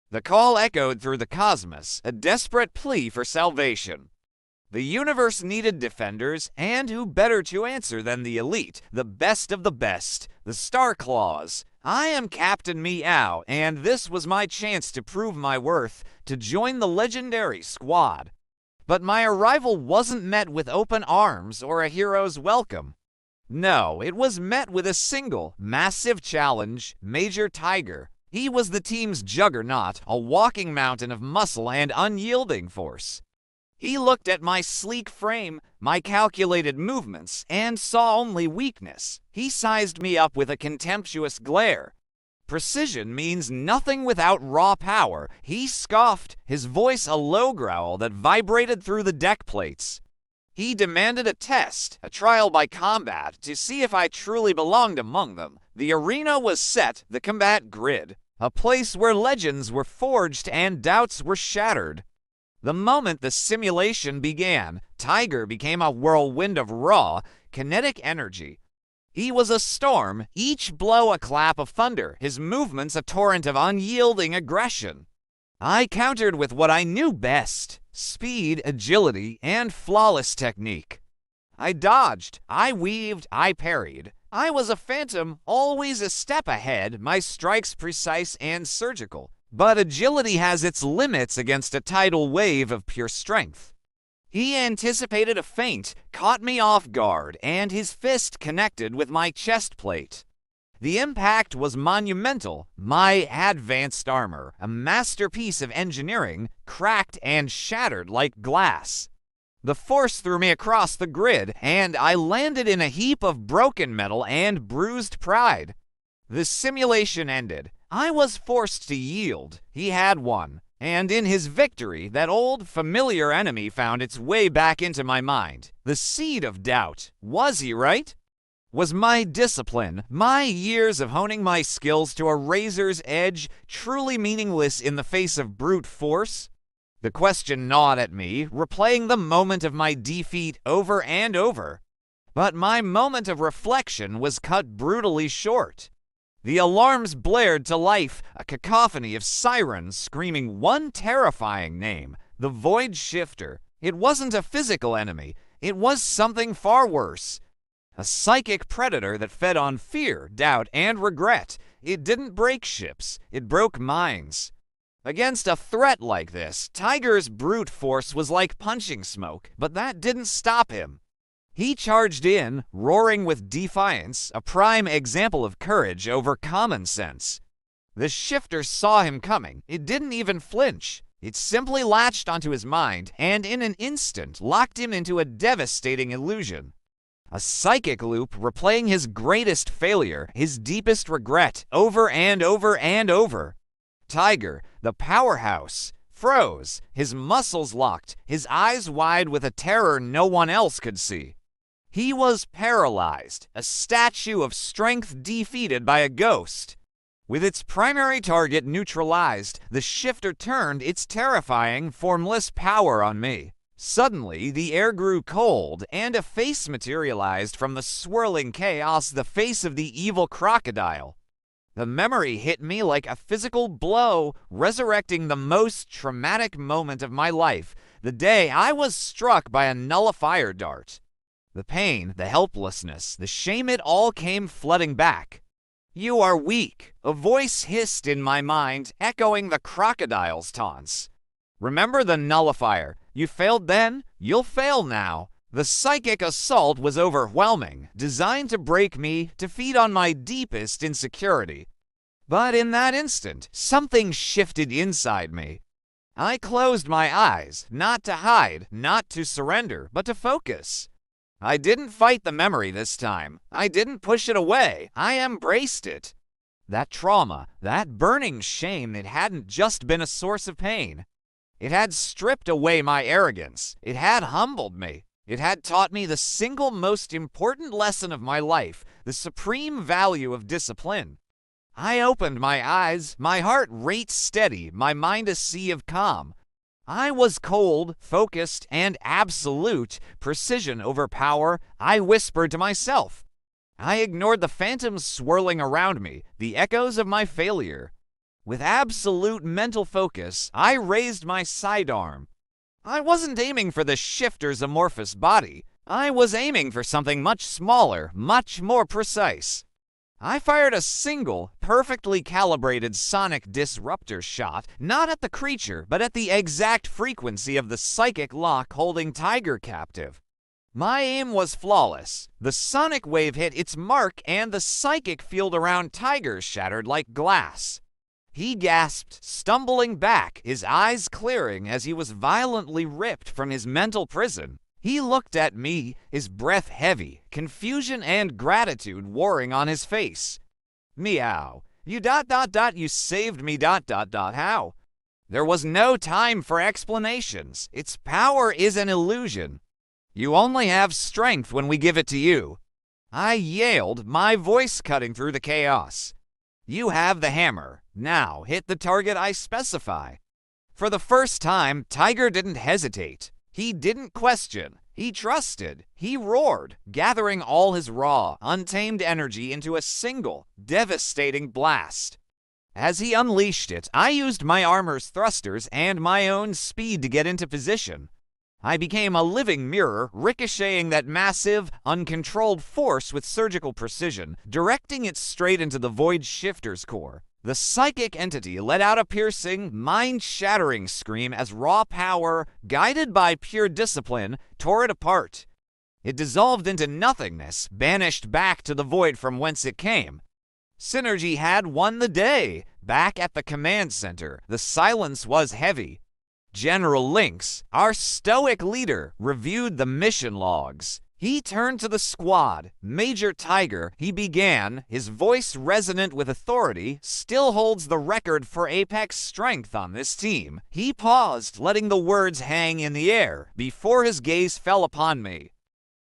The call echoed through the cosmos, a desperate plea for salvation. The universe needed defenders, and who better to answer than the elite, the best of the best, the Star Claws. I am Captain Meow, and this was my chance to prove my worth, to join the legendary squad. But my arrival wasn't met with open arms or a hero's welcome. No, it was met with a single, massive challenge: Major Tiger. He was the team's juggernaut, a walking mountain of muscle and unyielding force. He looked at my sleek frame, my calculated movements, and saw only weakness. He sized me up with a contemptuous glare. Precision means nothing without raw power. He scoffed, his voice a low growl that vibrated through the deck plates. He demanded a test, a trial by combat, to see if I truly belonged among them. The arena was set, the combat grid, a place where legends were forged and doubts were shattered. The moment the simulation began, Tiger became a whirlwind of raw, kinetic energy. He was a storm, each blow a clap of thunder, his movements a torrent of unyielding aggression. I countered with what I knew best: speed, agility, and flawless technique. I dodged, I weaved, I parried. I was a phantom, always a step ahead, my strikes precise and surgical. But agility has its limits against a tidal wave of pure strength. He anticipated a feint, caught me off guard, and his fist connected with my chest plate. The impact was monumental. My advanced armor, a masterpiece of engineering, cracked and shattered like glass. The force threw me across the grid, and I landed in a heap of broken metal and bruised pride. The simulation ended. I was forced to yield. He had won. And in his victory, that old, familiar enemy found its way back into my mind. The seed of doubt. Was he right? Was my discipline, my years of honing my skills to a razor's edge, truly meaningless in the face of brute force? The question gnawed at me, replaying the moment of my defeat over and over. But my moment of reflection was cut brutally short. The alarms blared to life, a cacophony of sirens screaming one terrifying name: the Void Shifter. It wasn't a physical enemy. It was something far worse. A psychic predator that fed on fear, doubt, and regret. It didn't break ships. It broke minds. Against a threat like this, Tiger's brute force was like punching smoke, but that didn't stop him. He charged in, roaring with defiance, a prime example of courage over common sense. The shifter saw him coming. It didn't even flinch. It simply latched onto his mind, and in an instant locked him into a devastating illusion. A psychic loop replaying his greatest failure, his deepest regret, over and over and over. Tiger, the powerhouse, froze, his muscles locked, his eyes wide with a terror no one else could see. He was paralyzed, a statue of strength defeated by a ghost. With its primary target neutralized, the shifter turned its terrifying, formless power on me. Suddenly, the air grew cold, and a face materialized from the swirling chaos, the face of the evil crocodile. The memory hit me like a physical blow, resurrecting the most traumatic moment of my life, the day I was struck by a nullifier dart. The pain, the helplessness, the shame, it all came flooding back. "You are weak," a voice hissed in my mind, echoing the crocodile's taunts. "Remember the nullifier. You failed then, you'll fail now." The psychic assault was overwhelming, designed to break me, to feed on my deepest insecurity. But in that instant, something shifted inside me. I closed my eyes, not to hide, not to surrender, but to focus. I didn't fight the memory this time. I didn't push it away. I embraced it. That trauma, that burning shame, it hadn't just been a source of pain. It had stripped away my arrogance. It had humbled me. It had taught me the single most important lesson of my life, the supreme value of discipline. I opened my eyes, my heart rate steady, my mind a sea of calm. I was cold, focused, and absolute, precision over power. I whispered to myself. I ignored the phantoms swirling around me, the echoes of my failure. With absolute mental focus, I raised my sidearm. I wasn't aiming for the shifter's amorphous body. I was aiming for something much smaller, much more precise. I fired a single, perfectly calibrated sonic disruptor shot, not at the creature, but at the exact frequency of the psychic lock holding Tiger captive. My aim was flawless. The sonic wave hit its mark, and the psychic field around Tiger shattered like glass. He gasped, stumbling back, his eyes clearing as he was violently ripped from his mental prison. He looked at me, his breath heavy, confusion and gratitude warring on his face. Meow. You you saved me how? There was no time for explanations. Its power is an illusion. You only have strength when we give it to you. I yelled, my voice cutting through the chaos. You have the hammer. Now hit the target I specify. For the first time, Tiger didn't hesitate. He didn't question. He trusted. He roared, gathering all his raw, untamed energy into a single, devastating blast. As he unleashed it, I used my armor's thrusters and my own speed to get into position. I became a living mirror, ricocheting that massive, uncontrolled force with surgical precision, directing it straight into the Void Shifter's core. The psychic entity let out a piercing, mind-shattering scream as raw power, guided by pure discipline, tore it apart. It dissolved into nothingness, banished back to the void from whence it came. Synergy had won the day. Back at the command center, the silence was heavy. General Lynx, our stoic leader, reviewed the mission logs. He turned to the squad. Major Tiger, he began, his voice resonant with authority, still holds the record for apex strength on this team. He paused, letting the words hang in the air, before his gaze fell upon me.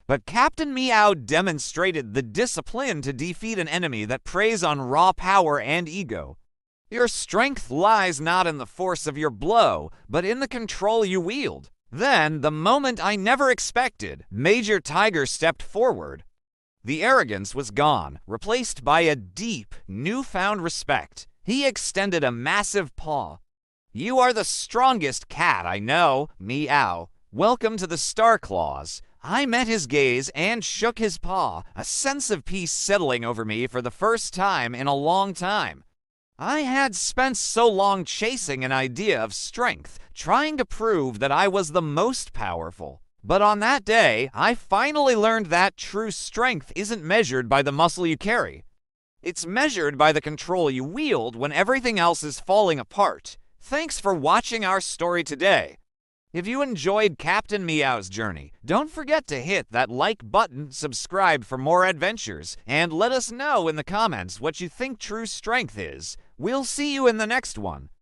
But Captain Meow demonstrated the discipline to defeat an enemy that preys on raw power and ego. Your strength lies not in the force of your blow, but in the control you wield. Then, the moment I never expected, Major Tiger stepped forward. The arrogance was gone, replaced by a deep, newfound respect. He extended a massive paw. You are the strongest cat I know, Meow. Welcome to the Star Claws. I met his gaze and shook his paw, a sense of peace settling over me for the first time in a long time. I had spent so long chasing an idea of strength, trying to prove that I was the most powerful. But on that day, I finally learned that true strength isn't measured by the muscle you carry. It's measured by the control you wield when everything else is falling apart. Thanks for watching our story today. If you enjoyed Captain Meow's journey, don't forget to hit that like button, subscribe for more adventures, and let us know in the comments what you think true strength is. We'll see you in the next one.